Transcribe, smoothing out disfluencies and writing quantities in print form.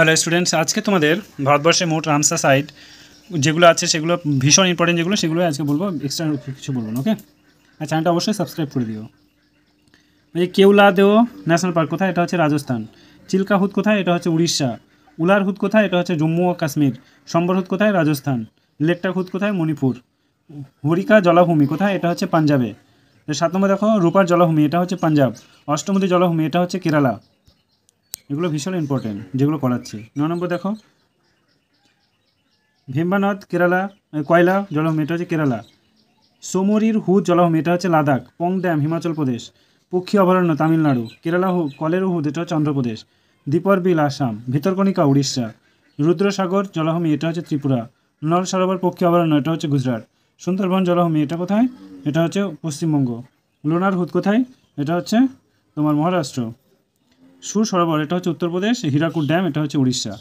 Hello students, আজকে তোমাদের ভারতবর্ষে মোট রামসার সাইট যেগুলো আছে সেগুলো ভীষণ ইম্পর্টেন্ট, সেগুলো আজকে বলবো, এক্সট্রা কিছু বলবো না। ওকে, আর চ্যানেলটা অবশ্যই সাবস্ক্রাইব করে দিও। এই কেওলাদেও ন্যাশনাল পার্ক কোথায়? এটা হচ্ছে রাজস্থান। চিল্কা হ্রদ কোথায়? এটা হচ্ছে উড়িষ্যা। উলার হ্রদ কোথায়? এটা হচ্ছে জম্মু ও কাশ্মীর। সম্বর হ্রদ কোথায়? রাজস্থান। লেকটাক হ্রদ কোথায়? মণিপুর। হরিকা জলাভূমি কোথায়? এটা হচ্ছে পাঞ্জাবে। 7 নম্বর দেখো, রূপার জলাভূমি, এটা হচ্ছে পাঞ্জাব। অষ্টমতী জলাভূমি, এটা হচ্ছে কেরালা। এগুলো ভীষণ ইম্পর্টেন্ট যেগুলো করাচ্ছি। 9 নম্বর দেখো, ভেম্বানাথ কেরালা কয়লা জলাভূমি, এটা হচ্ছে কেরালা। সোমরির হুদ জলাভূমি, এটা হচ্ছে লাদাখ। পং ড্যাম হিমাচল প্রদেশ। পক্ষী অভয়ারণ্য তামিলনাড়ু। কেরালা কলের হুদ, এটা হচ্ছে অন্ধ্রপ্রদেশ। দীপর বিল আসাম। ভিতরকণিকা উড়িষ্যা। রুদ্রসাগর জলাভূমি, এটা হচ্ছে ত্রিপুরা। নল সরোবর পক্ষী অভয়ারণ্য, এটা হচ্ছে গুজরাট। সুন্দরবন জলাভূমি, এটা কোথায়? এটা হচ্ছে পশ্চিমবঙ্গ। লোনার হুদ কোথায়? এটা হচ্ছে তোমার মহারাষ্ট্র। সুর সরোবর, এটা হচ্ছে উত্তরপ্রদেশ। হীরাকুদ ড্যাম, এটা হচ্ছে উড়িষ্যা।